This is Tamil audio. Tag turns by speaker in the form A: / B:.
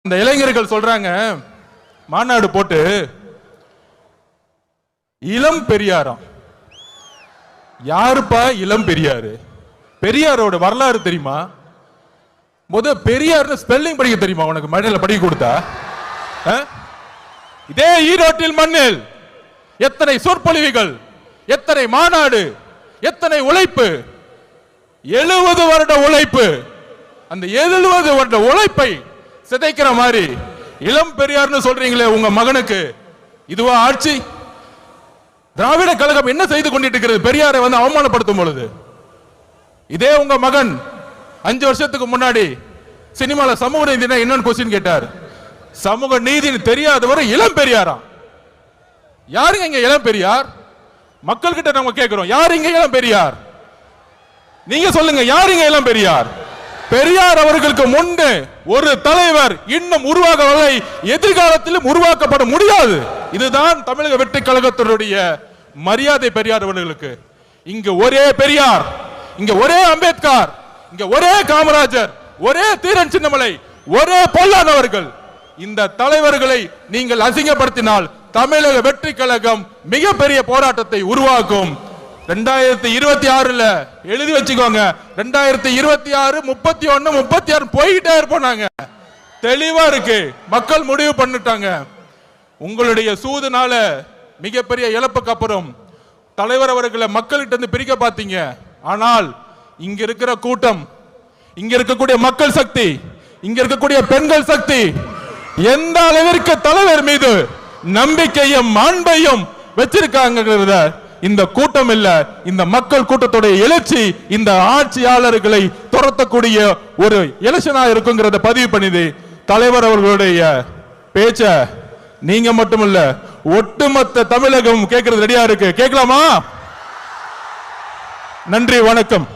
A: இந்த இளைஞர்கள் சொல்றாங்க மாநாடு போட்டு இளம் பெரியாராம். யாருப்பா இளம் பெரியாரு? பெரியாரோட வரலாறு தெரியுமா? பெரியார் ஸ்பெல்லிங் படிக்க தெரியுமா உனக்கு? மழையில படிக்க கொடுத்தா? இதே ஈரோட்டில் மண்ணில் எத்தனை சொற்பொழிவுகள், எத்தனை மாநாடு, எத்தனை உழைப்பு, 70 வருட உழைப்பு. அந்த 70 வருட உழைப்பை சிதைக்கிற மாதிரி இளம் பெரியார்னு சொல்றீங்களே உங்க மகனுக்கு, இதுவா ஆட்சி? திராவிட கழகம் என்ன செய்து கொண்டிட்டு இருக்கிறது? பெரியாரை அவமானப்படுத்தும் பொழுது இதே உங்க மகன் 5 வருஷத்துக்கு முன்னாடி சினிமால சமூக நீதினா என்னன்னு கொஸ்டின் கேட்டார். சமூக நீதி தெரியாதவரை இளம் பெரியாரா? யாருங்க இங்க இளம் பெரியார்? மக்கள் கிட்ட நம்ம கேட்கிறோம், யார் இங்க இளம் பெரியார்? நீங்க சொல்லுங்க, யார் இங்க இளம் பெரியார்? பெரியார் அவர்களுக்கு முன்னே ஒரு தலைவர் இன்னும் உருவாகவில்லை, எதிர்காலத்திலும் உருவாக்கப்பட முடியாது. இதுதான் தமிழக வெற்றி கழகத்தினுடைய மரியாதை. பெரியார் அவர்களுக்கு இங்க ஒரே பெரியார், இங்க ஒரே அம்பேத்கர், இங்க ஒரே காமராஜர், ஒரே தீரன் சின்னமலை, ஒரே பொல்லான் அவர்கள். இந்த தலைவர்களை நீங்கள் அசிங்கப்படுத்தினால் தமிழக வெற்றி கழகம் மிகப்பெரிய போராட்டத்தை உருவாக்கும். 2026 எழுதி வச்சுக்கோங்க, 2026, 31, 36 போயிட்டே இருப்போம். தெளிவா இருக்கு, மக்கள் முடிவு பண்ணிட்டாங்க. உங்களுடைய சூதுனால மிகப்பெரிய இழப்புக்கு அப்புறம் தலைவர் அவர்களை மக்கள்கிட்ட இருந்து பிரிக்க பார்த்தீங்க. ஆனால் இங்க இருக்கிற கூட்டம், இங்க இருக்கக்கூடிய மக்கள் சக்தி, இங்க இருக்கக்கூடிய பெண்கள் சக்தி எந்த அளவிற்கு தலைவர் மீது நம்பிக்கையும் அன்பையும் வச்சிருக்காங்க. இந்த கூட்டம் இல்ல, இந்த மக்கள் கூட்டத்துடைய எழுச்சி இந்த ஆட்சியாளர்களை துரத்தக்கூடிய ஒரு எலெக்ஷனா இருக்குங்கிறத பதிவு பண்ணிது. தலைவர் அவர்களுடைய பேச்ச நீங்க மட்டுமல்ல, ஒட்டுமொத்த தமிழகம் கேட்கறது ரெடியா இருக்கு. கேட்கலாமா? நன்றி, வணக்கம்.